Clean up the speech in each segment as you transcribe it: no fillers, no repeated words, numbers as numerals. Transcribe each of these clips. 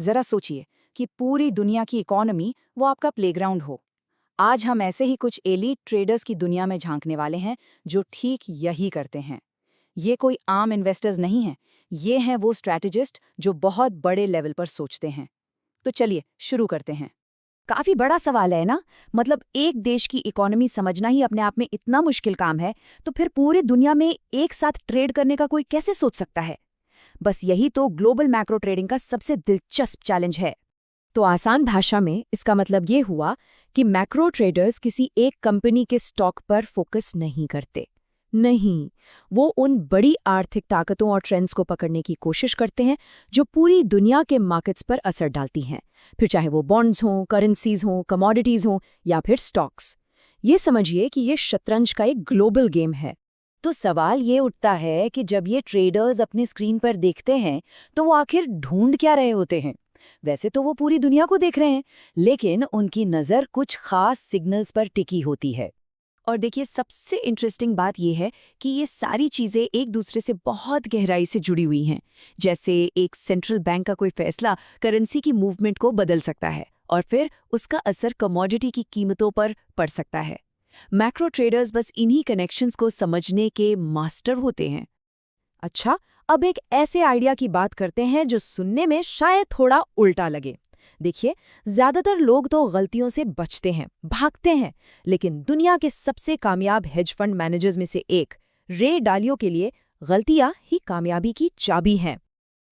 जरा सोचिए कि पूरी दुनिया की इकोनॉमी वो आपका प्लेग्राउंड हो। आज हम ऐसे ही कुछ एलीट ट्रेडर्स की दुनिया में झांकने वाले हैं जो ठीक यही करते हैं। ये कोई आम इन्वेस्टर्स नहीं हैं, ये हैं वो स्ट्रैटेजिस्ट जो बहुत बड़े लेवल पर सोचते हैं। तो चलिए शुरू करते हैं। काफी बड़ा सवाल है ना। मतलब एक देश की इकोनॉमी समझना ही अपने आप में इतना मुश्किल काम है, तो फिर पूरी दुनिया में एक साथ ट्रेड करने का कोई कैसे सोच सकता है? बस यही तो ग्लोबल मैक्रो ट्रेडिंग का सबसे दिलचस्प चैलेंज है। तो आसान भाषा में इसका मतलब ये हुआ कि मैक्रो ट्रेडर्स किसी एक कंपनी के स्टॉक पर फोकस नहीं करते। नहीं, वो उन बड़ी आर्थिक ताकतों और ट्रेंड्स को पकड़ने की कोशिश करते हैं जो पूरी दुनिया के मार्केट्स पर असर डालती हैं, फिर चाहे वो बॉन्ड्स हों, करेंसीज हों, कमोडिटीज हों या फिर स्टॉक्स। ये समझिए कि ये शतरंज का एक ग्लोबल गेम है। तो सवाल ये उठता है कि जब ये ट्रेडर्स अपनी स्क्रीन पर देखते हैं तो वो आखिर ढूंढ क्या रहे होते हैं? वैसे तो वो पूरी दुनिया को देख रहे हैं, लेकिन उनकी नज़र कुछ खास सिग्नल्स पर टिकी होती है। और देखिए, सबसे इंटरेस्टिंग बात यह है कि ये सारी चीज़ें एक दूसरे से बहुत गहराई से जुड़ी हुई हैं। जैसे एक सेंट्रल बैंक का कोई फैसला करेंसी की मूवमेंट को बदल सकता है और फिर उसका असर कमोडिटी की कीमतों पर पड़ सकता है। मैक्रो ट्रेडर्स बस इन्हीं कनेक्शंस को समझने के मास्टर होते हैं। अच्छा, अब एक ऐसे आइडिया की बात करते हैं जो सुनने में शायद थोड़ा उल्टा लगे। देखिए, ज्यादातर लोग तो गलतियों से बचते हैं, भागते हैं, लेकिन दुनिया के सबसे कामयाब हेज फंड मैनेजर्स में से एक रे डालियो के लिए गलतियां ही कामयाबी की चाबी हैं।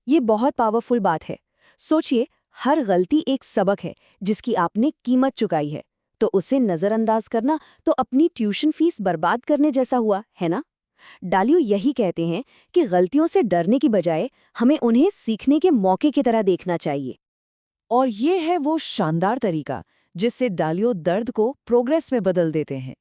ये बहुत पावरफुल बात है। सोचिए, हर गलती एक सबक है जिसकी आपने कीमत चुकाई है, तो उसे नजरअंदाज करना तो अपनी ट्यूशन फीस बर्बाद करने जैसा हुआ, है ना? डालियो यही कहते हैं कि गलतियों से डरने की बजाय हमें उन्हें सीखने के मौके की तरह देखना चाहिए। और ये है वो शानदार तरीका जिससे डालियो दर्द को प्रोग्रेस में बदल देते हैं।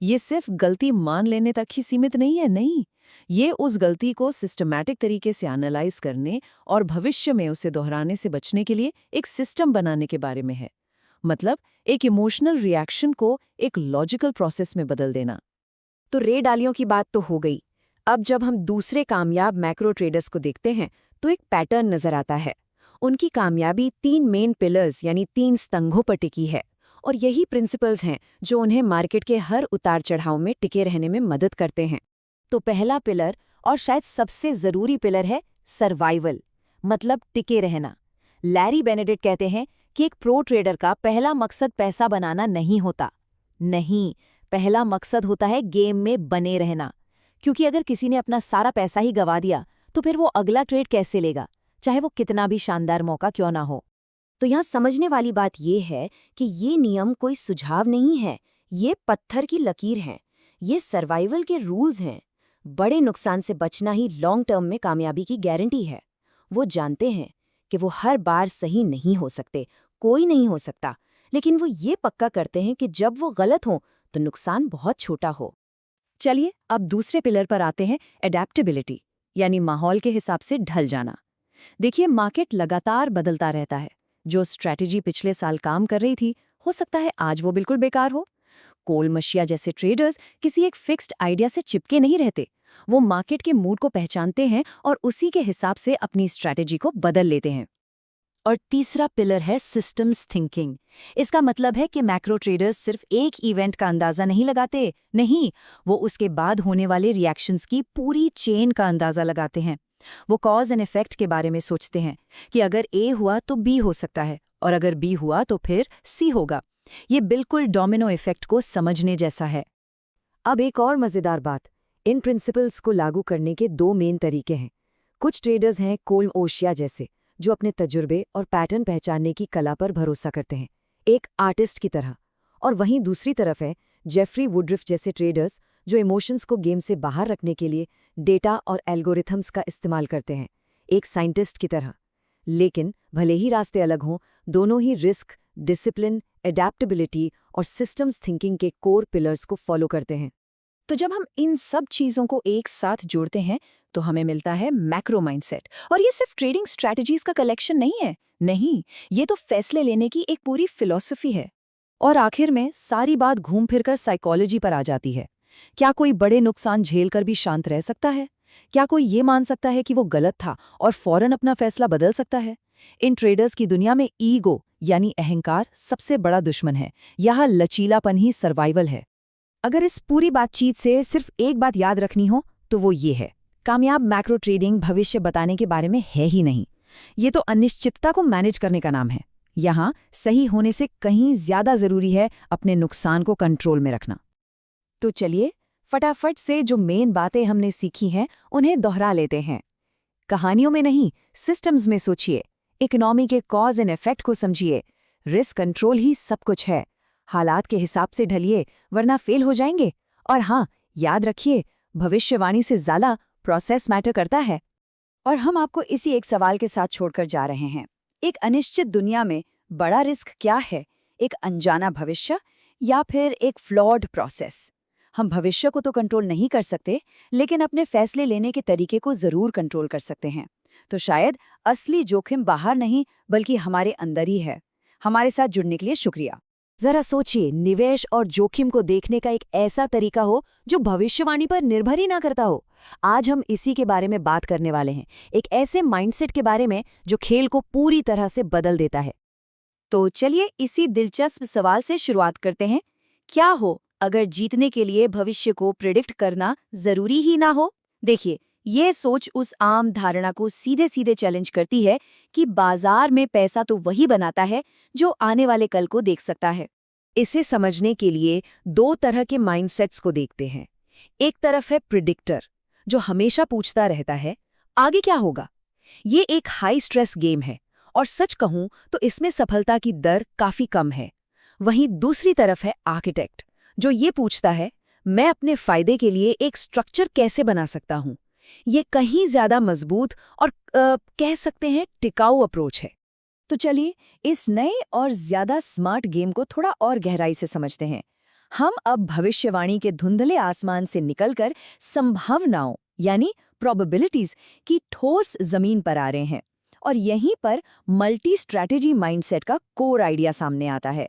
ये सिर्फ गलती मान लेने तक ही सीमित नहीं है, नहीं। ये उस गलती को सिस्टमैटिक तरीके से एनालाइज करने और भविष्य में उसे दोहराने से बचने के लिए एक सिस्टम बनाने के बारे में है। मतलब एक इमोशनल रिएक्शन को एक लॉजिकल प्रोसेस में बदल देना। तो रे डालियों की बात तो हो गई। अब जब हम दूसरे कामयाब मैक्रो ट्रेडर्स को देखते हैं तो एक पैटर्न नजर आता है। उनकी कामयाबी 3 मेन पिलर्स यानी 3 स्तंभों पर टिकी है, और यही प्रिंसिपल्स हैं जो उन्हें मार्केट के हर उतार चढ़ाव में टिके रहने में मदद करते हैं। तो पहला पिलर, और शायद सबसे जरूरी पिलर, है सर्वाइवल, मतलब टिके रहना। लैरी बेनेडिक्ट कहते हैं कि एक प्रो ट्रेडर का पहला मकसद पैसा बनाना नहीं होता। नहीं, पहला मकसद होता है गेम में बने रहना। क्योंकि अगर किसी ने अपना सारा पैसा ही गंवा दिया तो फिर वो अगला ट्रेड कैसे लेगा, चाहे वो कितना भी शानदार मौका क्यों ना हो। तो यहाँ समझने वाली बात यह है कि ये नियम कोई सुझाव नहीं है, ये पत्थर की लकीर हैं। ये सर्वाइवल के रूल्स हैं। बड़े नुकसान से बचना ही लॉन्ग टर्म में कामयाबी की गारंटी है। वो जानते हैं कि वो हर बार सही नहीं हो सकते, कोई नहीं हो सकता, लेकिन वो ये पक्का करते हैं कि जब वो गलत हो तो नुकसान बहुत छोटा हो। चलिए अब दूसरे पिलर पर आते हैं, एडेप्टेबिलिटी, यानी माहौल के हिसाब से ढल जाना। देखिए, मार्केट लगातार बदलता रहता है। जो स्ट्रैटेजी पिछले साल काम कर रही थी, हो सकता है आज वो बिल्कुल बेकार हो। कोल मशिया जैसे ट्रेडर्स किसी एक फिक्स्ड आइडिया से चिपके नहीं रहते। वो मार्केट के मूड को पहचानते हैं और उसी के हिसाब से अपनी स्ट्रैटेजी को बदल लेते हैं। और तीसरा पिलर है सिस्टम्स थिंकिंग। इसका मतलब है कि मैक्रो ट्रेडर्स सिर्फ एक इवेंट का अंदाजा नहीं लगाते, नहीं, वो उसके बाद होने वाले रिएक्शंस की पूरी चेन का अंदाजा लगाते हैं। वो कॉज एंड इफेक्ट के बारे में सोचते हैं कि अगर ए हुआ तो बी हो सकता है, और अगर बी हुआ तो फिर सी होगा। ये बिल्कुल डोमिनो इफेक्ट को समझने जैसा है। अब एक और मजेदार बात, इन प्रिंसिपल्स को लागू करने के 2 मेन तरीके हैं। कुछ ट्रेडर्स हैं कोल ओशिया जैसे, जो अपने तजुर्बे और पैटर्न पहचानने की कला पर भरोसा करते हैं, एक आर्टिस्ट की तरह। और वहीं दूसरी तरफ है जेफरी वुडरिफ जैसे ट्रेडर्स, जो इमोशंस को गेम से बाहर रखने के लिए डेटा और एल्गोरिथम्स का इस्तेमाल करते हैं, एक साइंटिस्ट की तरह। लेकिन भले ही रास्ते अलग हों, दोनों ही रिस्क, डिसिप्लिन, एडेप्टेबिलिटी और सिस्टम्स थिंकिंग के कोर पिलर्स को फॉलो करते हैं। तो जब हम इन सब चीज़ों को एक साथ जोड़ते हैं तो हमें मिलता है मैक्रो माइंडसेट। और ये सिर्फ ट्रेडिंग स्ट्रैटेजीज का कलेक्शन नहीं है, नहीं, ये तो फैसले लेने की एक पूरी फिलॉसफी है। और आखिर में सारी बात घूम फिरकर साइकोलॉजी पर आ जाती है। क्या कोई बड़े नुकसान झेलकर भी शांत रह सकता है? क्या कोई ये मान सकता है कि वो गलत था और फौरन अपना फैसला बदल सकता है? इन ट्रेडर्स की दुनिया में ईगो यानी अहंकार सबसे बड़ा दुश्मन है। यहाँ लचीलापन ही सर्वाइवल है। अगर इस पूरी बातचीत से सिर्फ एक बात याद रखनी हो तो वो ये है, कामयाब मैक्रो ट्रेडिंग भविष्य बताने के बारे में है ही नहीं। ये तो अनिश्चितता को मैनेज करने का नाम है। यहाँ सही होने से कहीं ज्यादा जरूरी है अपने नुकसान को कंट्रोल में रखना। तो चलिए फटाफट से जो मेन बातें हमने सीखी हैं उन्हें दोहरा लेते हैं। कहानियों में नहीं, सिस्टम्स में सोचिए। इकोनॉमी के कॉज एंड इफेक्ट को समझिए। रिस्क कंट्रोल ही सब कुछ है। हालात के हिसाब से ढलिए वरना फेल हो जाएंगे। और हाँ, याद रखिए, भविष्यवाणी से ज्यादा प्रोसेस मैटर करता है। और हम आपको इसी एक सवाल के साथ छोड़कर जा रहे हैं। एक अनिश्चित दुनिया में बड़ा रिस्क क्या है? एक अनजाना भविष्य या फिर एक फ्लॉड प्रोसेस? हम भविष्य को तो कंट्रोल नहीं कर सकते, लेकिन अपने फैसले लेने के तरीके को जरूर कंट्रोल कर सकते हैं। तो शायद असली जोखिम बाहर नहीं बल्कि हमारे अंदर ही है। हमारे साथ जुड़ने के लिए शुक्रिया। जरा सोचिए, निवेश और जोखिम को देखने का एक ऐसा तरीका हो जो भविष्यवाणी पर निर्भर ही ना करता हो। आज हम इसी के बारे में बात करने वाले हैं, एक ऐसे माइंडसेट के बारे में जो खेल को पूरी तरह से बदल देता है। तो चलिए इसी दिलचस्प सवाल से शुरुआत करते हैं। क्या हो अगर जीतने के लिए भविष्य को प्रिडिक्ट करना जरूरी ही ना हो? देखिए, ये सोच उस आम धारणा को सीधे सीधे चैलेंज करती है कि बाजार में पैसा तो वही बनाता है जो आने वाले कल को देख सकता है। इसे समझने के लिए दो तरह के माइंडसेट्स को देखते हैं। एक तरफ है प्रिडिक्टर, जो हमेशा पूछता रहता है आगे क्या होगा। ये एक हाई स्ट्रेस गेम है और सच कहूं तो इसमें सफलता की दर काफी कम है। वहीं दूसरी तरफ है आर्किटेक्ट, जो ये पूछता है मैं अपने फायदे के लिए एक स्ट्रक्चर कैसे बना सकता हूं। ये कहीं ज्यादा मजबूत और कह सकते हैं टिकाऊ अप्रोच है। तो चलिए इस नए और ज्यादा स्मार्ट गेम को थोड़ा और गहराई से समझते हैं। हम अब भविष्यवाणी के धुंधले आसमान से निकलकर संभावनाओं यानी प्रोबेबिलिटीज की ठोस जमीन पर आ रहे हैं। और यहीं पर मल्टी स्ट्रैटेजी माइंडसेट का कोर आइडिया सामने आता है।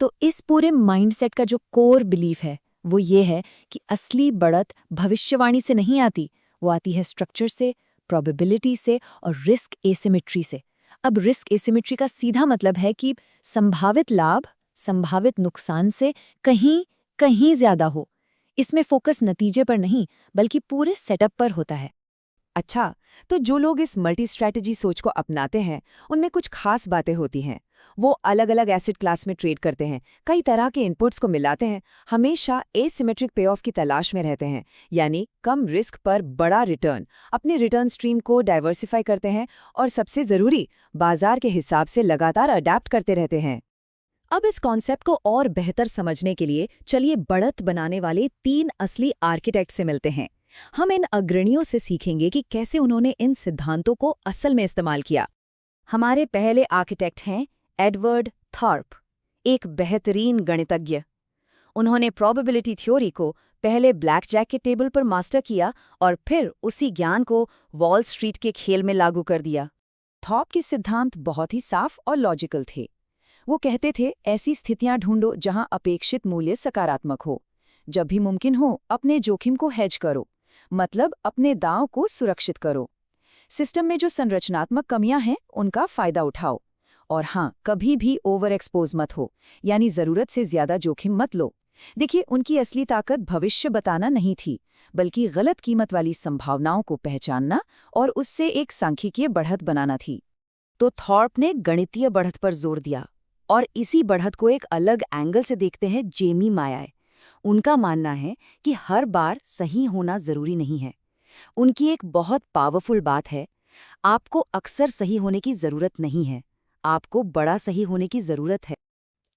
तो इस पूरे माइंडसेट का जो कोर बिलीफ है वो ये है कि असली बढ़त भविष्यवाणी से नहीं आती, वो आती है स्ट्रक्चर से, प्रोबेबिलिटी से और रिस्क एसिमेट्री से। अब रिस्क एसिमेट्री का सीधा मतलब है कि संभावित लाभ संभावित नुकसान से कहीं कहीं ज्यादा हो। इसमें फोकस नतीजे पर नहीं बल्कि पूरे सेटअप पर होता है। अच्छा, तो जो लोग इस मल्टी स्ट्रैटेजी सोच को अपनाते हैं उनमें कुछ खास बातें होती हैं। वो अलग अलग एसेट क्लास में ट्रेड करते हैं, कई तरह के इनपुट्स को मिलाते हैं, हमेशा एसिमेट्रिक पे ऑफ की तलाश में रहते हैं, यानी कम रिस्क पर बड़ा रिटर्न, अपने रिटर्न स्ट्रीम को डाइवर्सिफाई करते हैं और सबसे जरूरी बाजार के हिसाब से लगातार अडेप्ट करते रहते हैं। अब इस कॉन्सेप्ट को और बेहतर समझने के लिए चलिए बढ़त बनाने वाले 3 असली आर्किटेक्ट से मिलते हैं। हम इन अग्रणियों से सीखेंगे कि कैसे उन्होंने इन सिद्धांतों को असल में इस्तेमाल किया। हमारे पहले आर्किटेक्ट हैं एडवर्ड थॉर्प, एक बेहतरीन गणितज्ञ। उन्होंने प्रोबेबिलिटी थ्योरी को पहले ब्लैक जैक के टेबल पर मास्टर किया और फिर उसी ज्ञान को वॉल स्ट्रीट के खेल में लागू कर दिया। थॉर्प के सिद्धांत बहुत ही साफ और लॉजिकल थे। वो कहते थे ऐसी स्थितियां ढूंढो जहां अपेक्षित मूल्य सकारात्मक हो। जब भी मुमकिन हो अपने जोखिम को हेज करो, मतलब अपने दांव को सुरक्षित करो। सिस्टम में जो संरचनात्मक कमियां हैं उनका फायदा उठाओ। और हाँ, कभी भी ओवर एक्सपोज मत हो, यानी जरूरत से ज्यादा जोखिम मत लो। देखिए, उनकी असली ताकत भविष्य बताना नहीं थी, बल्कि गलत कीमत वाली संभावनाओं को पहचानना और उससे एक सांख्यिकीय बढ़त बनाना थी। तो थॉर्प ने गणितीय बढ़त पर जोर दिया, और इसी बढ़त को एक अलग एंगल से देखते हैं जेमी मायाय। उनका मानना है कि हर बार सही होना जरूरी नहीं है। उनकी एक बहुत पावरफुल बात है, आपको अक्सर सही होने की जरूरत नहीं है, आपको बड़ा सही होने की जरूरत है।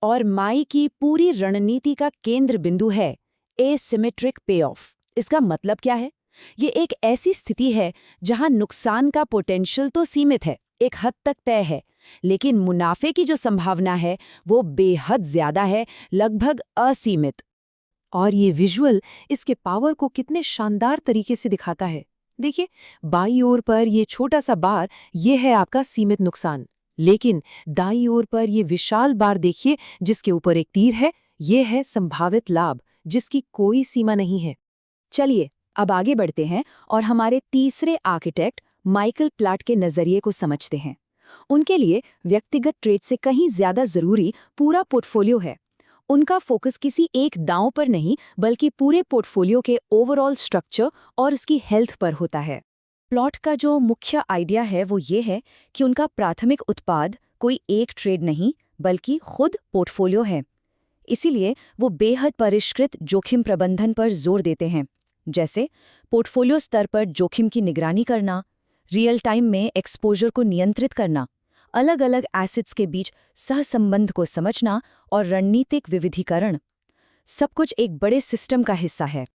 और माई की पूरी रणनीति का केंद्र बिंदु है एसिमेट्रिक पे ऑफ। इसका मतलब क्या है? ये एक ऐसी स्थिति है जहां नुकसान का पोटेंशियल तो सीमित है, एक हद तक तय है, लेकिन मुनाफे की जो संभावना है वो बेहद ज्यादा है, लगभग असीमित। और ये विजुअल इसके पावर को कितने शानदार तरीके से दिखाता है। देखिए, बाईं ओर पर ये छोटा सा बार, ये है आपका सीमित नुकसान, लेकिन दाईं ओर पर ये विशाल बार देखिए जिसके ऊपर एक तीर है, ये है संभावित लाभ जिसकी कोई सीमा नहीं है। चलिए अब आगे बढ़ते हैं और हमारे तीसरे आर्किटेक्ट माइकल प्लाट के नजरिए को समझते हैं। उनके लिए व्यक्तिगत ट्रेड से कहीं ज्यादा जरूरी पूरा पोर्टफोलियो है। उनका फोकस किसी एक दांव पर नहीं बल्कि पूरे पोर्टफोलियो के ओवरऑल स्ट्रक्चर और उसकी हेल्थ पर होता है। प्लॉट का जो मुख्य आइडिया है वो ये है कि उनका प्राथमिक उत्पाद कोई एक ट्रेड नहीं बल्कि खुद पोर्टफोलियो है। इसीलिए वो बेहद परिष्कृत जोखिम प्रबंधन पर जोर देते हैं, जैसे पोर्टफोलियो स्तर पर जोखिम की निगरानी करना, रियल टाइम में एक्सपोजर को नियंत्रित करना, अलग अलग एसेट्स के बीच सहसंबंध को समझना और रणनीतिक विविधीकरण। सब कुछ एक बड़े सिस्टम का हिस्सा है।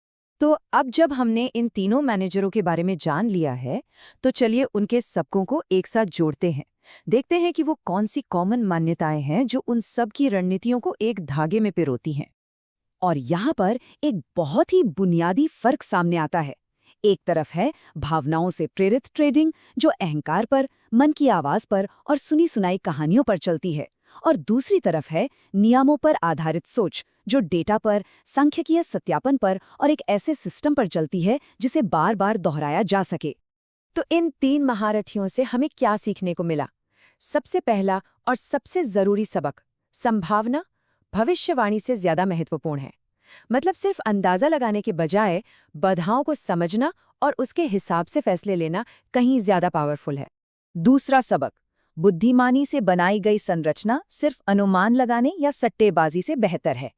तो अब जब हमने इन तीनों मैनेजरों के बारे में जान लिया है, तो चलिए उनके सबकों को एक साथ जोड़ते हैं। देखते हैं कि वो कौन सी कॉमन मान्यताएं हैं जो उन सब की रणनीतियों को एक धागे में पिरोती हैं। और यहाँ पर एक बहुत ही बुनियादी फर्क सामने आता है। एक तरफ है भावनाओं से प्रेरित ट्रेडिंग, जो अहंकार पर, मन की आवाज पर और सुनी सुनाई कहानियों पर चलती है, और दूसरी तरफ है नियमों पर आधारित सोच, जो डेटा पर, सांख्यिकीय सत्यापन पर और एक ऐसे सिस्टम पर चलती है जिसे बार बार दोहराया जा सके। तो इन तीन महारथियों से हमें क्या सीखने को मिला? सबसे पहला और सबसे जरूरी सबक, संभावना भविष्यवाणी से ज्यादा महत्वपूर्ण है। मतलब सिर्फ अंदाजा लगाने के बजाय बाधाओं को समझना और उसके हिसाब से फैसले लेना कहीं ज्यादा पावरफुल है। दूसरा सबक, बुद्धिमानी से बनाई गई संरचना सिर्फ अनुमान लगाने या सट्टेबाजी से बेहतर है।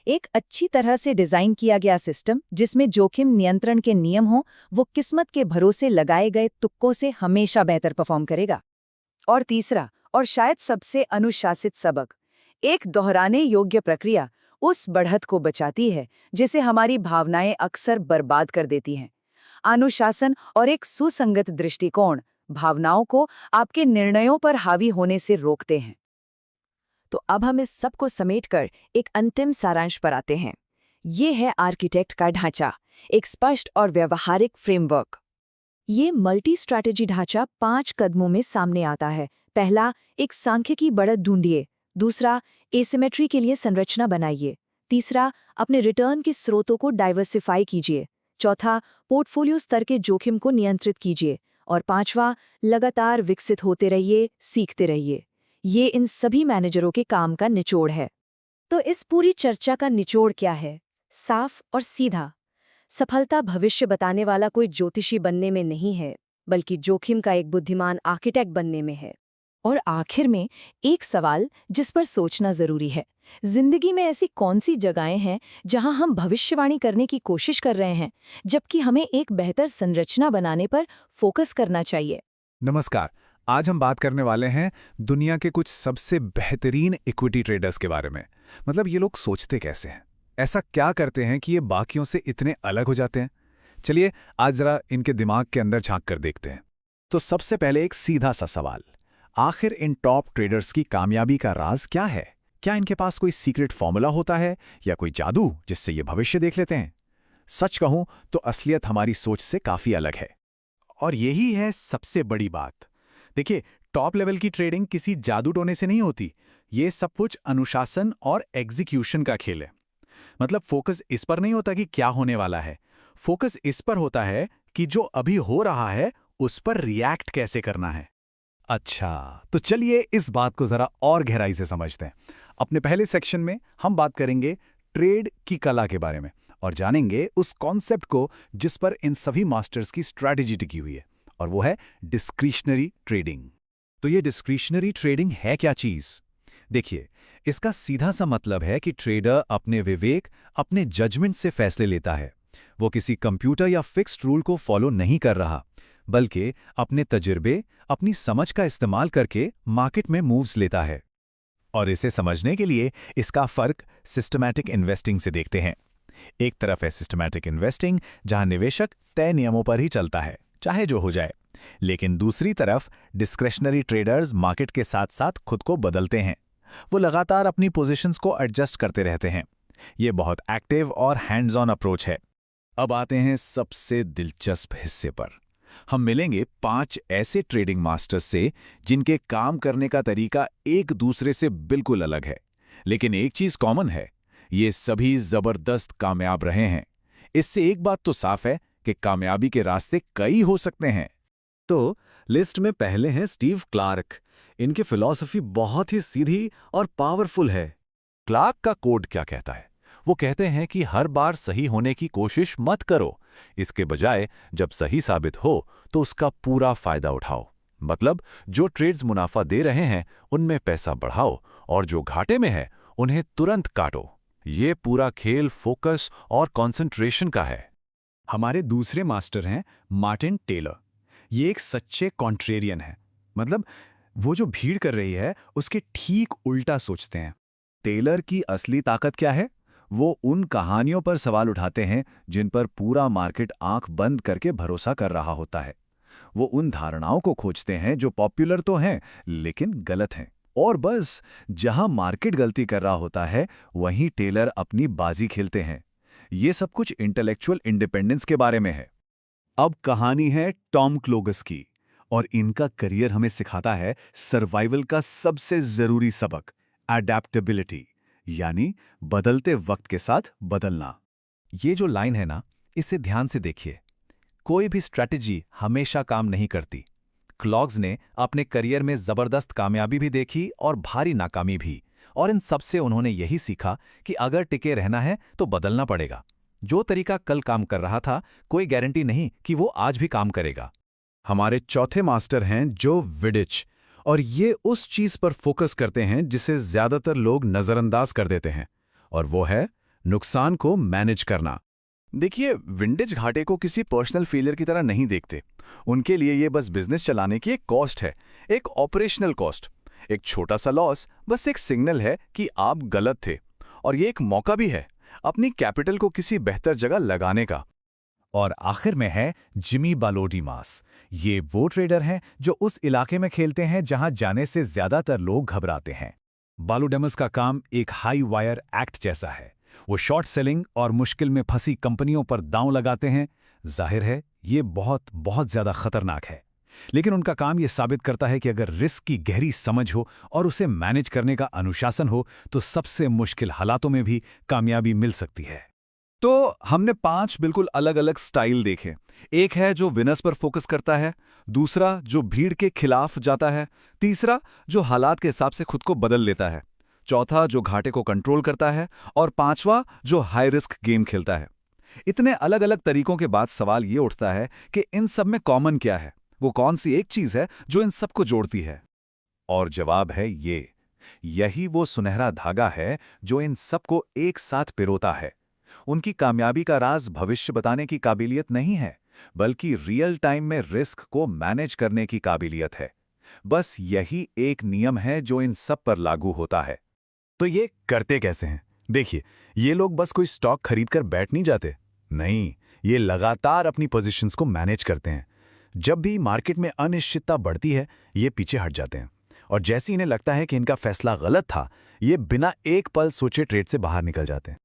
एक अच्छी तरह से डिजाइन किया गया सिस्टम जिसमें जोखिम नियंत्रण के नियम हों, वो किस्मत के भरोसे लगाए गए तुक्कों से हमेशा बेहतर परफॉर्म करेगा। और तीसरा और शायद सबसे अनुशासित सबक, एक दोहराने योग्य प्रक्रिया उस बढ़त को बचाती है जिसे हमारी भावनाएं अक्सर बर्बाद कर देती हैं। अनुशासन और एक सुसंगत दृष्टिकोण भावनाओं को आपके निर्णयों पर हावी होने से रोकते हैं। तो अब हम इस सब को समेटकर एक अंतिम सारांश पर आते हैं। ये है आर्किटेक्ट का ढांचा, एक स्पष्ट और व्यवहारिक फ्रेमवर्क। ये मल्टी स्ट्रैटेजी ढांचा 5 कदमों में सामने आता है। पहला, एक सांख्यिकी बढ़त ढूंढिए। दूसरा, एसिमेट्री के लिए संरचना बनाइए। तीसरा, अपने रिटर्न के स्रोतों को डाइवर्सिफाई कीजिए। चौथा, पोर्टफोलियो स्तर के जोखिम को नियंत्रित कीजिए। और पांचवा, लगातार विकसित होते रहिए, सीखते रहिए। ये इन सभी मैनेजरों के काम का निचोड़ है। तो इस पूरी चर्चा का निचोड़ क्या है? साफ और सीधा। सफलता भविष्य बताने वाला कोई ज्योतिषी बनने में नहीं है, बल्कि जोखिम का एक बुद्धिमान आर्किटेक्ट बनने में है। और आखिर में एक सवाल जिस पर सोचना जरूरी है, जिंदगी में ऐसी कौन सी जगहें हैं जहां हम भविष्यवाणी करने की कोशिश कर रहे हैं, जबकि हमें एक बेहतर संरचना बनाने पर फोकस करना चाहिए। नमस्कार, आज हम बात करने वाले हैं दुनिया के कुछ सबसे बेहतरीन इक्विटी ट्रेडर्स के बारे में। मतलब ये लोग सोचते कैसे हैं, ऐसा क्या करते हैं कि ये बाकियों से इतने अलग हो जाते हैं। चलिए आज जरा इनके दिमाग के अंदर झांक कर देखते हैं। तो सबसे पहले एक सीधा सा सवाल, आखिर इन टॉप ट्रेडर्स की कामयाबी का राज क्या है? क्या इनके पास कोई सीक्रेट फॉर्मूला होता है या कोई जादू जिससे ये भविष्य देख लेते हैं? सच कहूं तो असलियत हमारी सोच से काफी अलग है। और यही है सबसे बड़ी बात। देखिए, टॉप लेवल की ट्रेडिंग किसी जादू टोने से नहीं होती। ये सब कुछ अनुशासन और एग्जीक्यूशन का खेल है। मतलब फोकस इस पर नहीं होता कि क्या होने वाला है, फोकस इस पर होता है कि जो अभी हो रहा है उस पर रिएक्ट कैसे करना है। अच्छा, तो चलिए इस बात को जरा और गहराई से समझते हैं। अपने पहले सेक्शन में हम बात करेंगे ट्रेड की कला के बारे में और जानेंगे उस कॉन्सेप्ट को जिस पर इन सभी मास्टर्स की स्ट्रैटेजी टिकी हुई है, और वो है डिस्क्रिशनरी ट्रेडिंग। तो ये डिस्क्रिशनरी ट्रेडिंग है क्या चीज? देखिए, इसका सीधा सा मतलब है कि ट्रेडर अपने विवेक, अपने जजमेंट से फैसले लेता है। वो किसी कंप्यूटर या फिक्स्ड रूल को फॉलो नहीं कर रहा, बल्कि अपने तजुर्बे, अपनी समझ का इस्तेमाल करके मार्केट में मूव्स लेता है। और इसे समझने के लिए इसका फर्क सिस्टमैटिक इन्वेस्टिंग से देखते हैं। एक तरफ है सिस्टमैटिक इन्वेस्टिंग, जहां निवेशक तय नियमों पर ही चलता है, चाहे जो हो जाए। लेकिन दूसरी तरफ डिस्क्रेशनरी ट्रेडर्स मार्केट के साथ साथ खुद को बदलते हैं। वो लगातार अपनी पोजीशंस को एडजस्ट करते रहते हैं। ये बहुत एक्टिव और हैंड्स ऑन अप्रोच है। अब आते हैं सबसे दिलचस्प हिस्से पर। हम मिलेंगे 5 ऐसे ट्रेडिंग मास्टर्स से जिनके काम करने का तरीका एक दूसरे से बिल्कुल अलग है, लेकिन एक चीज कॉमन है, ये सभी जबरदस्त कामयाब रहे हैं। इससे एक बात तो साफ है कि कामयाबी के रास्ते कई हो सकते हैं। तो लिस्ट में पहले हैं स्टीव क्लार्क, इनकी फिलॉसफी बहुत ही सीधी और पावरफुल है। क्लार्क का कोड क्या कहता है? वो कहते हैं कि हर बार सही होने की कोशिश मत करो। इसके बजाय जब सही साबित हो तो उसका पूरा फायदा उठाओ। मतलब जो ट्रेड्स मुनाफा दे रहे हैं उनमें पैसा बढ़ाओ और जो घाटे में है उन्हें तुरंत काटो। ये पूरा खेल फोकस और कंसंट्रेशन का है। हमारे दूसरे मास्टर हैं मार्टिन टेलर। ये एक सच्चे कॉन्ट्रेरियन है। मतलब वो जो भीड़ कर रही है उसके ठीक उल्टा सोचते हैं। टेलर की असली ताकत क्या है? वो उन कहानियों पर सवाल उठाते हैं जिन पर पूरा मार्केट आंख बंद करके भरोसा कर रहा होता है। वो उन धारणाओं को खोजते हैं जो पॉपुलर तो हैं लेकिन गलत हैं। और बस जहां मार्केट गलती कर रहा होता है वहीं टेलर अपनी बाजी खेलते हैं। ये सब कुछ इंटेलेक्चुअल इंडिपेंडेंस के बारे में है। अब कहानी है टॉम क्लोगस की, और इनका करियर हमें सिखाता है सर्वाइवल का सबसे जरूरी सबक, अडैप्टेबिलिटी, यानी बदलते वक्त के साथ बदलना। ये जो लाइन है ना, इसे ध्यान से देखिए। कोई भी स्ट्रैटेजी हमेशा काम नहीं करती। क्लॉग्स ने अपने करियर में जबरदस्त कामयाबी भी देखी और भारी नाकामी भी, और इन सबसे उन्होंने यही सीखा कि अगर टिके रहना है तो बदलना पड़ेगा। जो तरीका कल काम कर रहा था, कोई गारंटी नहीं कि वो आज भी काम करेगा। हमारे चौथे मास्टर हैं जो विडिच, और ये उस चीज पर फोकस करते हैं जिसे ज्यादातर लोग नजरअंदाज कर देते हैं, और वो है नुकसान को मैनेज करना। देखिए, विंडेज घाटे को किसी पर्सनल फेलियर की तरह नहीं देखते। उनके लिए ये बस बिजनेस चलाने की एक कॉस्ट है, एक ऑपरेशनल कॉस्ट। एक छोटा सा लॉस बस एक सिग्नल है कि आप गलत थे, और ये एक मौका भी है अपनी कैपिटल को किसी बेहतर जगह लगाने का। और आखिर में है जिमी बालोडीमास। ये वो ट्रेडर हैं जो उस इलाके में खेलते हैं जहां जाने से ज्यादातर लोग घबराते हैं। बालोडेमस का काम एक हाई वायर एक्ट जैसा है। वो शॉर्ट सेलिंग और मुश्किल में फंसी कंपनियों पर दांव लगाते हैं। जाहिर है ये बहुत बहुत ज्यादा खतरनाक है, लेकिन उनका काम ये साबित करता है कि अगर रिस्क की गहरी समझ हो और उसे मैनेज करने का अनुशासन हो तो सबसे मुश्किल हालातों में भी कामयाबी मिल सकती है। तो हमने 5 बिल्कुल अलग अलग स्टाइल देखे। एक है जो विनर्स पर फोकस करता है, दूसरा जो भीड़ के खिलाफ जाता है, तीसरा जो हालात के हिसाब से खुद को बदल लेता है, चौथा जो घाटे को कंट्रोल करता है, और पांचवा जो हाई रिस्क गेम खेलता है। इतने अलग अलग तरीकों के बाद सवाल ये उठता है कि इन सब में कॉमन क्या है? वो कौन सी एक चीज है जो इन सबको जोड़ती है? और जवाब है ये, यही वो सुनहरा धागा है जो इन सबको एक साथ पिरोता है। उनकी कामयाबी का राज भविष्य बताने की काबिलियत नहीं है, बल्कि रियल टाइम में रिस्क को मैनेज करने की काबिलियत है। बस यही एक नियम है जो इन सब पर लागू होता है। तो ये करते कैसे हैं? देखिए, ये लोग बस कोई स्टॉक खरीदकर बैठ नहीं जाते। नहीं, ये लगातार अपनी पोजीशंस को मैनेज करते हैं। जब भी मार्केट में अनिश्चितता बढ़ती है, ये पीछे हट जाते हैं, और जैसे इन्हें लगता है कि इनका फैसला गलत था, ये बिना एक पल सोचे ट्रेड से बाहर निकल जाते हैं।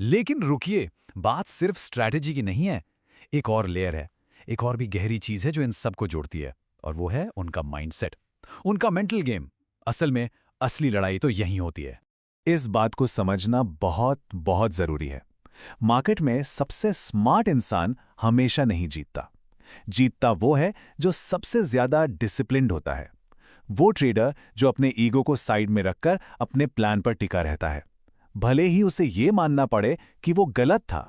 लेकिन रुकिए, बात सिर्फ स्ट्रैटेजी की नहीं है। एक और लेयर है, एक और भी गहरी चीज है जो इन सबको जोड़ती है, और वो है उनका माइंडसेट, उनका मेंटल गेम। असल में असली लड़ाई तो यहीं होती है। इस बात को समझना बहुत बहुत जरूरी है। मार्केट में सबसे स्मार्ट इंसान हमेशा नहीं जीतता। जीतता वो है जो सबसे ज्यादा डिसिप्लिन्ड होता है। वो ट्रेडर जो अपने ईगो को साइड में रखकर अपने प्लान पर टिका रहता है, भले ही उसे ये मानना पड़े कि वो गलत था।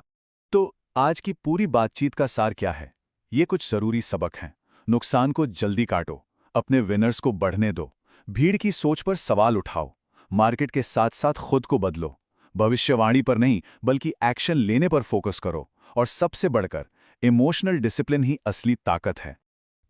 तो आज की पूरी बातचीत का सार क्या है? ये कुछ जरूरी सबक हैं। नुकसान को जल्दी काटो, अपने विनर्स को बढ़ने दो, भीड़ की सोच पर सवाल उठाओ, मार्केट के साथ साथ खुद को बदलो, भविष्यवाणी पर नहीं बल्कि एक्शन लेने पर फोकस करो, और सबसे बढ़कर इमोशनल डिसिप्लिन ही असली ताकत है।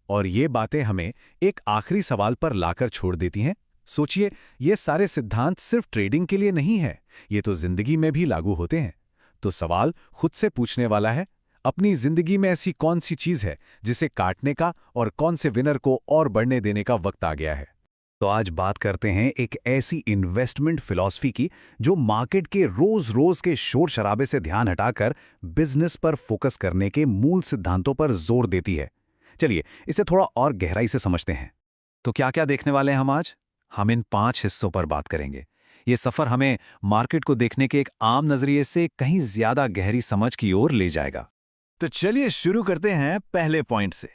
और ये बातें हमें एक आखिरी सवाल पर लाकर छोड़ देती हैं। सोचिए, ये सारे सिद्धांत सिर्फ ट्रेडिंग के लिए नहीं है, ये तो जिंदगी में भी लागू होते हैं। तो सवाल खुद से पूछने वाला है, अपनी जिंदगी में ऐसी कौन सी चीज है जिसे काटने का और कौन से विनर को और बढ़ने देने का वक्त आ गया है? तो आज बात करते हैं एक ऐसी इन्वेस्टमेंट फिलॉसफी की जो मार्केट के रोज रोज के शोर शराबे से ध्यान हटाकर बिजनेस पर फोकस करने के मूल सिद्धांतों पर जोर देती है। चलिए इसे थोड़ा और गहराई से समझते हैं। तो क्या क्या देखने वाले हैं हम आज? हम इन 5 हिस्सों पर बात करेंगे। ये सफर हमें मार्केट को देखने के एक आम नजरिए से कहीं ज्यादा गहरी समझ की ओर ले जाएगा। तो चलिए शुरू करते हैं पहले पॉइंट से।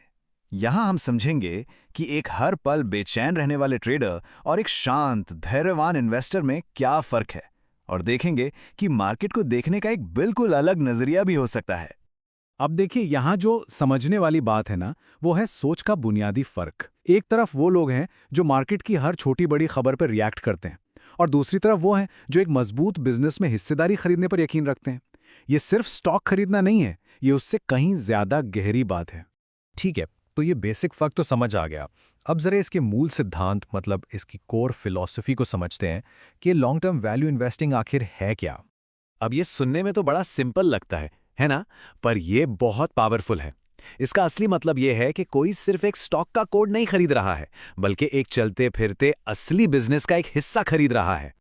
यहाँ हम समझेंगे कि एक हर पल बेचैन रहने वाले ट्रेडर और एक शांत, धैर्यवान इन्वेस्टर में क्या फर्क है, और देखेंगे कि मार्केट को देखने का एक बिल्कुल अलग नजरिया भी हो सकता है। अब देखिए, यहाँ जो समझने वाली बात है ना, वो है सोच का बुनियादी फर्क। एक तरफ वो लोग हैं जो मार्केट की हर छोटी बड़ी खबर पर रिएक्ट करते हैं, और दूसरी तरफ वो हैं जो एक मजबूत बिजनेस में हिस्सेदारी खरीदने पर यकीन रखते हैं। ये सिर्फ स्टॉक खरीदना नहीं है, ये उससे कहीं ज्यादा गहरी बात है। ठीक है, तो ये बेसिक फर्क तो समझ आ गया। अब जरा इसके मूल सिद्धांत मतलब इसकी कोर फिलॉसफी को समझते हैं कि लॉन्ग टर्म वैल्यू इन्वेस्टिंग आखिर है क्या। अब ये सुनने में तो बड़ा सिंपल लगता है ना? पर ये बहुत पावरफुल है। इसका असली मतलब ये है कि कोई सिर्फ एक स्टॉक का कोड नहीं खरीद रहा है, बल्कि एक चलते फिरते असली बिजनेस का एक हिस्सा खरीद रहा है।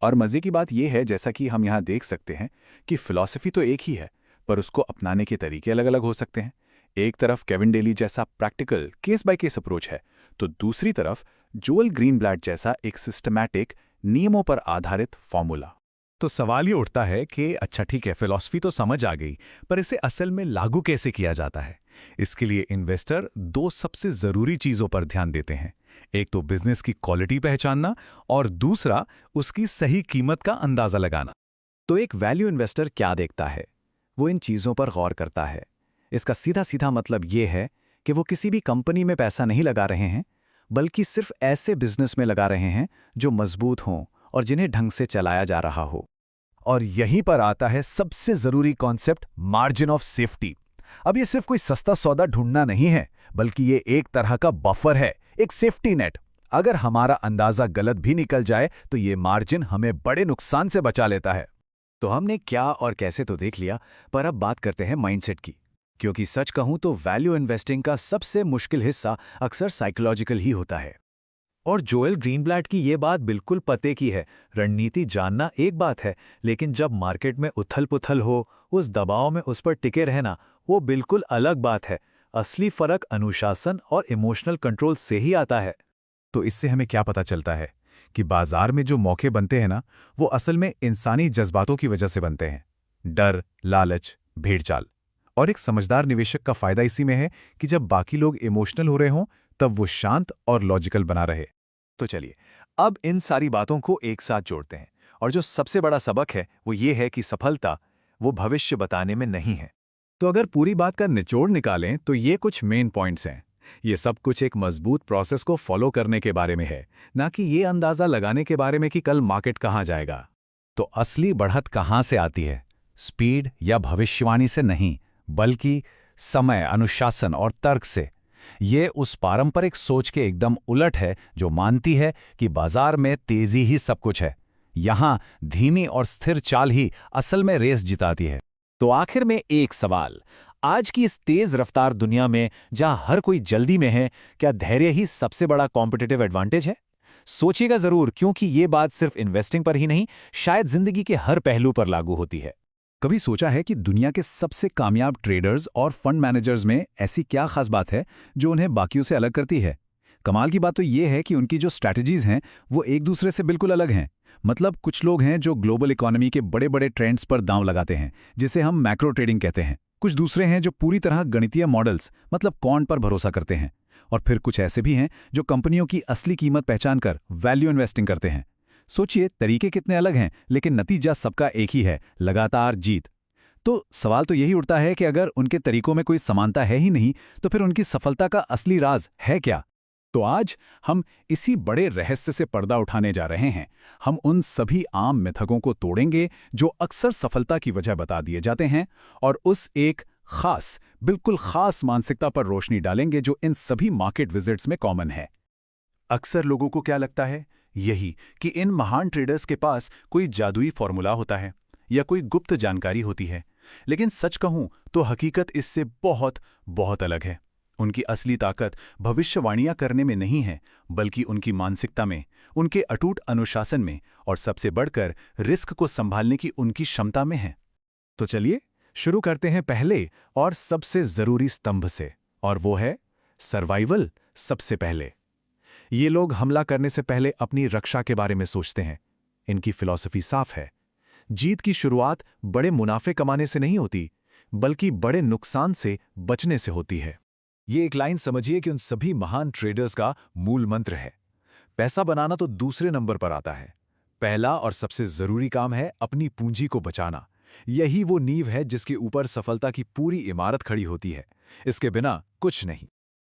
और मजे की बात यह है, जैसा कि हम यहाँ देख सकते हैं, कि फिलॉसफी तो एक ही है, पर उसको अपनाने के तरीके अलग अलग हो सकते हैं। एक तरफ केविन डेली जैसा practical case by case approach है, तो दूसरी तरफ जोएल ग्रीनब्लैट जैसा एक सिस्टमैटिक, नियमों पर आधारित फॉर्मूला। तो सवाल ये उठता है कि अच्छा ठीक है, फिलॉसफी तो समझ आ गई, पर इसे असल में लागू कैसे किया जाता है। इसके लिए इन्वेस्टर दो सबसे जरूरी चीजों पर ध्यान देते हैं। एक तो बिजनेस की क्वालिटी पहचानना, और दूसरा उसकी सही कीमत का अंदाजा लगाना। तो एक वैल्यू इन्वेस्टर क्या देखता है? वो इन चीजों पर गौर करता है। इसका सीधा सीधा मतलब ये है कि वो किसी भी कंपनी में पैसा नहीं लगा रहे हैं, बल्कि सिर्फ ऐसे बिजनेस में लगा रहे हैं जो मजबूत हों और जिन्हें ढंग से चलाया जा रहा हो। और यहीं पर आता है सबसे जरूरी कॉन्सेप्ट, मार्जिन ऑफ सेफ्टी। अब ये सिर्फ कोई सस्ता सौदा ढूंढना नहीं है, बल्कि ये एक तरह का बफर है, एक सेफ्टी नेट। अगर हमारा अंदाजा गलत भी निकल जाए तो ये मार्जिन हमें बड़े नुकसान से बचा लेता है। तो हमने क्या और कैसे तो देख लिया, पर अब बात करते हैं माइंडसेट की। क्योंकि सच कहूं तो वैल्यू इन्वेस्टिंग का सबसे मुश्किल हिस्सा अक्सर साइकोलॉजिकल ही होता है। और जोएल ग्रीनब्लैट की ये बात बिल्कुल पते की है। रणनीति जानना एक बात है, लेकिन जब मार्केट में उथल-पुथल हो, उस दबाव में उस पर टिके रहना, वो बिल्कुल अलग बात है। असली फर्क अनुशासन और इमोशनल कंट्रोल से ही आता है। तो इससे हमें क्या पता चलता है कि बाजार में जो मौके बनते हैं ना, वो असल में इंसानी जज्बातों की वजह से बनते हैं। डर, लालच, भेड़चाल। और एक समझदार निवेशक का फायदा इसी में है कि जब बाकी लोग इमोशनल हो रहे हों, तब वो शांत और लॉजिकल बना रहे। तो चलिए, अब इन सारी बातों को एक साथ जोड़ते हैं, और जो सबसे बड़ा सबक है वो ये है कि सफलता वो भविष्य बताने में नहीं है। तो अगर पूरी बात का निचोड़ निकालें तो ये कुछ मेन पॉइंट्स हैं। ये सब कुछ एक मजबूत प्रोसेस को फॉलो करने के बारे में है, ना कि ये अंदाजा लगाने के बारे में कि कल मार्केट कहाँ जाएगा। तो असली बढ़त कहाँ से आती है? स्पीड या भविष्यवाणी से नहीं, बल्कि समय, अनुशासन और तर्क से। ये उस पारंपरिक सोच के एकदम उलट है जो मानती है कि बाजार में तेजी ही सब कुछ है। यहां धीमी और स्थिर चाल ही असल में रेस जिताती है। तो आखिर में एक सवाल, आज की इस तेज रफ्तार दुनिया में जहां हर कोई जल्दी में है, क्या धैर्य ही सबसे बड़ा कॉम्पिटिटिव एडवांटेज है? सोचिएगा जरूर, क्योंकि ये बात सिर्फ इन्वेस्टिंग पर ही नहीं, शायद जिंदगी के हर पहलू पर लागू होती है। कभी सोचा है कि दुनिया के सबसे कामयाब ट्रेडर्स और फंड मैनेजर्स में ऐसी क्या खास बात है जो उन्हें बाकियों से अलग करती है? कमाल की बात तो ये है कि उनकी जो स्ट्रैटेजीज हैं वो एक दूसरे से बिल्कुल अलग हैं। मतलब कुछ लोग हैं जो ग्लोबल इकोनॉमी के बड़े बड़े ट्रेंड्स पर दांव लगाते हैं, जिसे हम मैक्रो ट्रेडिंग कहते हैं। कुछ दूसरे हैं जो पूरी तरह गणितीय मॉडल्स मतलब क्वांट पर भरोसा करते हैं। और फिर कुछ ऐसे भी हैं जो कंपनियों की असली कीमत पहचान कर वैल्यू इन्वेस्टिंग करते हैं। सोचिए, तरीके कितने अलग हैं, लेकिन नतीजा सबका एक ही है, लगातार जीत। तो सवाल तो यही उठता है कि अगर उनके तरीकों में कोई समानता है ही नहीं, तो फिर उनकी सफलता का असली राज है क्या? तो आज हम इसी बड़े रहस्य से पर्दा उठाने जा रहे हैं। हम उन सभी आम मिथकों को तोड़ेंगे जो अक्सर सफलता की वजह बता दिए जाते हैं, और उस एक खास, बिल्कुल खास मानसिकता पर रोशनी डालेंगे जो इन सभी मार्केट विजिट्स में कॉमन है। अक्सर लोगों को क्या लगता है? यही कि इन महान ट्रेडर्स के पास कोई जादुई फॉर्मूला होता है या कोई गुप्त जानकारी होती है। लेकिन सच कहूं तो हकीकत इससे बहुत बहुत अलग है। उनकी असली ताकत भविष्यवाणियां करने में नहीं है, बल्कि उनकी मानसिकता में, उनके अटूट अनुशासन में, और सबसे बढ़कर रिस्क को संभालने की उनकी क्षमता में है। तो चलिए शुरू करते हैं पहले और सबसे जरूरी स्तंभ से, और वो है सर्वाइवल सबसे पहले। ये लोग हमला करने से पहले अपनी रक्षा के बारे में सोचते हैं। इनकी फिलॉसफी साफ है, जीत की शुरुआत बड़े मुनाफे कमाने से नहीं होती, बल्कि बड़े नुकसान से बचने से होती है। ये एक लाइन समझिए कि उन सभी महान ट्रेडर्स का मूल मंत्र है। पैसा बनाना तो दूसरे नंबर पर आता है। पहला और सबसे जरूरी काम है अपनी पूंजी को बचाना। यही वो नींव है जिसके ऊपर सफलता की पूरी इमारत खड़ी होती है। इसके बिना कुछ नहीं।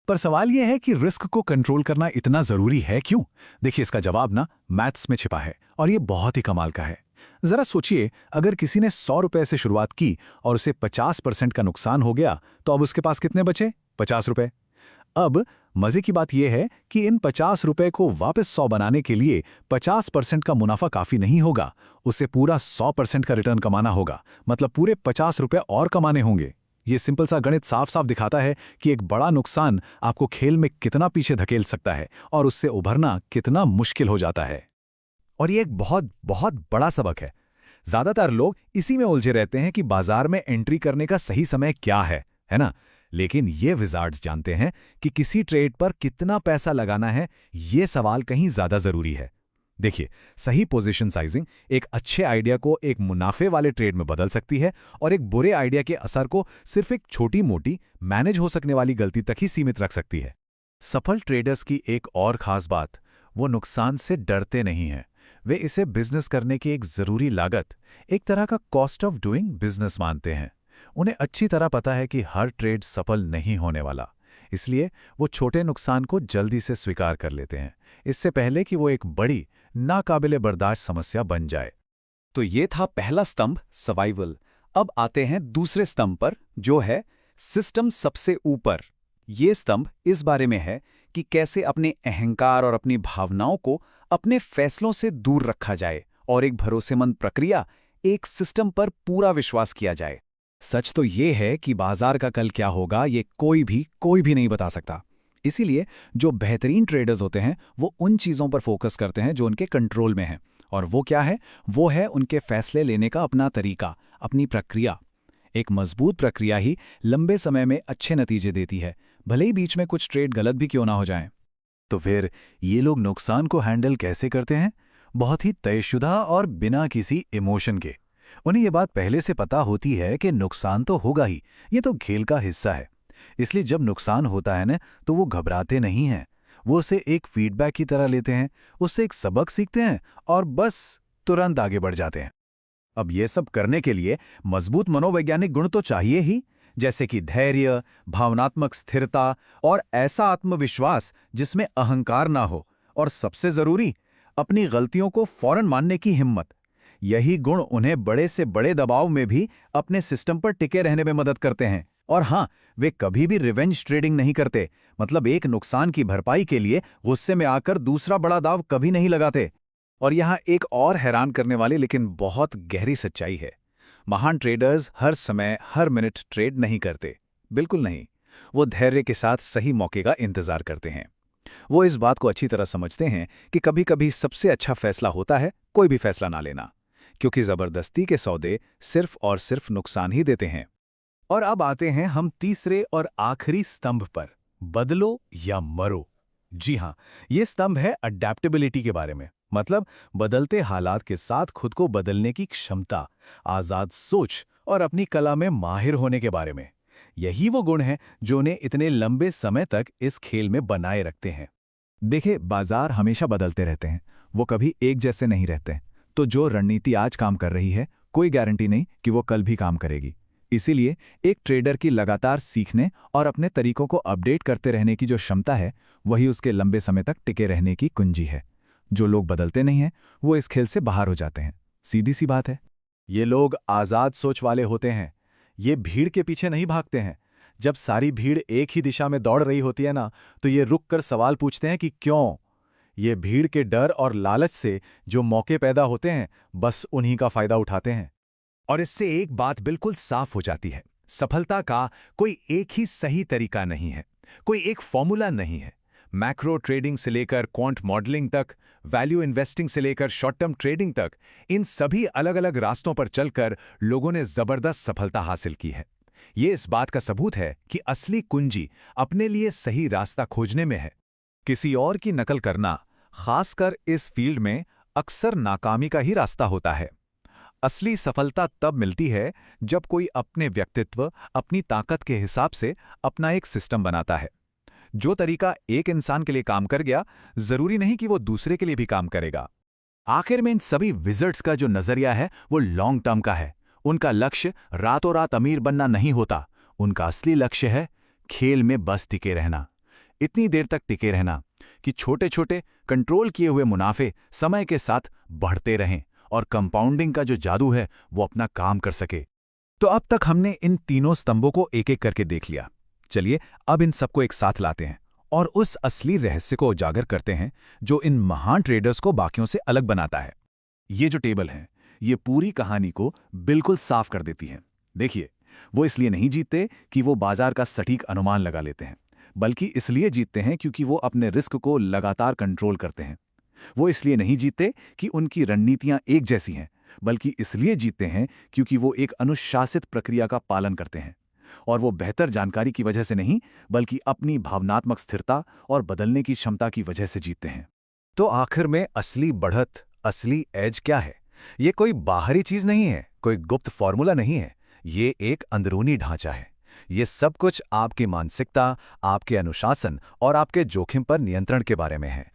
पर सवाल यह है कि रिस्क को कंट्रोल करना इतना जरूरी है क्यों? देखिए, इसका जवाब ना मैथ्स में छिपा है और ये बहुत ही कमाल का है। जरा सोचिए, अगर किसी ने 100 रुपए से शुरुआत की और उसे 50% का नुकसान हो गया, तो अब उसके पास कितने बचे? 50 रुपए। अब मजे की बात यह है कि इन 50 रुपए को वापस 100 बनाने के लिए 50% का मुनाफा काफी नहीं होगा, उसे पूरा 100% का रिटर्न कमाना होगा। मतलब पूरे 50 रुपए और कमाने होंगे। ये सिंपल सा गणित साफ साफ दिखाता है कि एक बड़ा नुकसान आपको खेल में कितना पीछे धकेल सकता है और उससे उभरना कितना मुश्किल हो जाता है। और ये एक बहुत बहुत बड़ा सबक है। ज्यादातर लोग इसी में उलझे रहते हैं कि बाजार में एंट्री करने का सही समय क्या है ना? लेकिन ये विजार्ड्स जानते हैं कि किसी ट्रेड पर कितना पैसा लगाना है, ये सवाल कहीं ज्यादा जरूरी है। देखिए, सही पोजीशन साइजिंग एक अच्छे आइडिया को एक मुनाफे वाले ट्रेड में बदल सकती है और एक बुरे आइडिया के असर को सिर्फ एक छोटी मोटी मैनेज हो सकने वाली गलती तक ही सीमित रख सकती है। सफल ट्रेडर्स की एक और खास बात, वो नुकसान से डरते नहीं हैं। वे इसे बिजनेस करने की एक जरूरी लागत, एक तरह का कॉस्ट ऑफ डूइंग बिजनेस मानते हैं। उन्हें अच्छी तरह पता है कि हर ट्रेड सफल नहीं होने वाला, इसलिए वो छोटे नुकसान को जल्दी से स्वीकार कर लेते हैं, इससे पहले कि वो एक बड़ी नाकाबिले बर्दाश्त समस्या बन जाए। तो ये था पहला स्तंभ, सर्वाइवल। अब आते हैं दूसरे स्तंभ पर, जो है सिस्टम सबसे ऊपर। ये स्तंभ इस बारे में है कि कैसे अपने अहंकार और अपनी भावनाओं को अपने फैसलों से दूर रखा जाए और एक भरोसेमंद प्रक्रिया, एक सिस्टम पर पूरा विश्वास किया जाए। सच तो ये है कि बाजार का कल क्या होगा ये कोई भी नहीं बता सकता। इसीलिए जो बेहतरीन ट्रेडर्स होते हैं वो उन चीज़ों पर फोकस करते हैं जो उनके कंट्रोल में हैं। और वो क्या है? वो है उनके फैसले लेने का अपना तरीका, अपनी प्रक्रिया। एक मजबूत प्रक्रिया ही लंबे समय में अच्छे नतीजे देती है, भले ही बीच में कुछ ट्रेड गलत भी क्यों ना हो जाएं। तो फिर ये लोग नुकसान को हैंडल कैसे करते हैं? बहुत ही तयशुदा और बिना किसी इमोशन के। उन्हें ये बात पहले से पता होती है कि नुकसान तो होगा ही, ये तो खेल का हिस्सा है। इसलिए जब नुकसान होता है ना, तो वो घबराते नहीं हैं। वो उसे एक फीडबैक की तरह लेते हैं, उससे एक सबक सीखते हैं और बस तुरंत आगे बढ़ जाते हैं। अब ये सब करने के लिए मजबूत मनोवैज्ञानिक गुण तो चाहिए ही, जैसे कि धैर्य, भावनात्मक स्थिरता और ऐसा आत्मविश्वास जिसमें अहंकार ना हो, और सबसे जरूरी, अपनी गलतियों को फौरन मानने की हिम्मत। यही गुण उन्हें बड़े से बड़े दबाव में भी अपने सिस्टम पर टिके रहने में मदद करते हैं। और हाँ, वे कभी भी रिवेंज ट्रेडिंग नहीं करते, मतलब एक नुकसान की भरपाई के लिए गुस्से में आकर दूसरा बड़ा दाव कभी नहीं लगाते। और यहाँ एक और हैरान करने वाली लेकिन बहुत गहरी सच्चाई है। महान ट्रेडर्स हर समय हर मिनट ट्रेड नहीं करते, बिल्कुल नहीं। वो धैर्य के साथ सही मौके का इंतजार करते हैं। वो इस बात को अच्छी तरह समझते हैं कि कभी कभी सबसे अच्छा फैसला होता है कोई भी फैसला ना लेना, क्योंकि जबरदस्ती के सौदे सिर्फ और सिर्फ नुकसान ही देते हैं। और अब आते हैं हम तीसरे और आखिरी स्तंभ पर, बदलो या मरो। जी हाँ, ये स्तंभ है अडैप्टेबिलिटी के बारे में, मतलब बदलते हालात के साथ खुद को बदलने की क्षमता, आजाद सोच और अपनी कला में माहिर होने के बारे में। यही वो गुण हैं जो उन्हें इतने लंबे समय तक इस खेल में बनाए रखते हैं। देखिए, बाजार हमेशा बदलते रहते हैं, वो कभी एक जैसे नहीं रहते। तो जो रणनीति आज काम कर रही है, कोई गारंटी नहीं कि वो कल भी काम करेगी। इसीलिए एक ट्रेडर की लगातार सीखने और अपने तरीकों को अपडेट करते रहने की जो क्षमता है, वही उसके लंबे समय तक टिके रहने की कुंजी है। जो लोग बदलते नहीं हैं, वो इस खेल से बाहर हो जाते हैं। सीधी सी बात है। ये लोग आजाद सोच वाले होते हैं। ये भीड़ के पीछे नहीं भागते हैं। जब सारी भीड़ एक ही दिशा में दौड़ रही होती है ना, तो ये रुक कर सवाल पूछते हैं कि क्यों। ये भीड़ के डर और लालच से जो मौके पैदा होते हैं, बस उन्हीं का फायदा उठाते हैं। और इससे एक बात बिल्कुल साफ हो जाती है, सफलता का कोई एक ही सही तरीका नहीं है, कोई एक फॉर्मूला नहीं है। मैक्रो ट्रेडिंग से लेकर क्वांट मॉडलिंग तक, वैल्यू इन्वेस्टिंग से लेकर शॉर्ट टर्म ट्रेडिंग तक, इन सभी अलग अलग रास्तों पर चलकर लोगों ने जबरदस्त सफलता हासिल की है। ये इस बात का सबूत है कि असली कुंजी अपने लिए सही रास्ता खोजने में है। किसी और की नकल करना, खासकर इस फील्ड में, अक्सर नाकामी का ही रास्ता होता है। असली सफलता तब मिलती है जब कोई अपने व्यक्तित्व, अपनी ताकत के हिसाब से अपना एक सिस्टम बनाता है। जो तरीका एक इंसान के लिए काम कर गया, जरूरी नहीं कि वो दूसरे के लिए भी काम करेगा। आखिर में इन सभी विजर्ड्स का जो नजरिया है वो लॉन्ग टर्म का है। उनका लक्ष्य रातों रात अमीर बनना नहीं होता। उनका असली लक्ष्य है खेल में बस टिके रहना। इतनी देर तक टिके रहना कि छोटे छोटे कंट्रोल किए हुए मुनाफे समय के साथ बढ़ते रहें और कंपाउंडिंग का जो जादू है वो अपना काम कर सके। तो अब तक हमने इन तीनों स्तंभों को एक एक करके देख लिया। चलिए अब इन सबको एक साथ लाते हैं और उस असली रहस्य को उजागर करते हैं जो इन महान ट्रेडर्स को बाकियों से अलग बनाता है। ये जो टेबल है, ये पूरी कहानी को बिल्कुल साफ कर देती है। देखिए, वो इसलिए नहीं जीतते कि वो बाजार का सटीक अनुमान लगा लेते हैं, बल्कि इसलिए जीतते हैं क्योंकि वो अपने रिस्क को लगातार कंट्रोल करते हैं। वो इसलिए नहीं जीतते कि उनकी रणनीतियां एक जैसी हैं, बल्कि इसलिए जीतते हैं क्योंकि वो एक अनुशासित प्रक्रिया का पालन करते हैं। और वो बेहतर जानकारी की वजह से नहीं, बल्कि अपनी भावनात्मक स्थिरता और बदलने की क्षमता की वजह से जीतते हैं। तो आखिर में असली बढ़त, असली एज क्या है? ये कोई बाहरी चीज नहीं है, कोई गुप्त फॉर्मूला नहीं है। ये एक अंदरूनी ढांचा है। ये सब कुछ आपकी मानसिकता, आपके अनुशासन और आपके जोखिम पर नियंत्रण के बारे में है।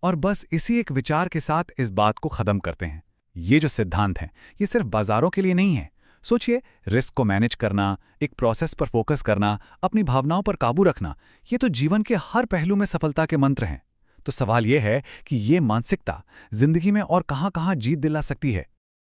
और बस इसी एक विचार के साथ इस बात को खत्म करते हैं। ये जो सिद्धांत हैं, ये सिर्फ बाजारों के लिए नहीं है। सोचिए, रिस्क को मैनेज करना, एक प्रोसेस पर फोकस करना, अपनी भावनाओं पर काबू रखना, ये तो जीवन के हर पहलू में सफलता के मंत्र हैं। तो सवाल ये है कि ये मानसिकता जिंदगी में और कहां-कहां जीत दिला सकती है।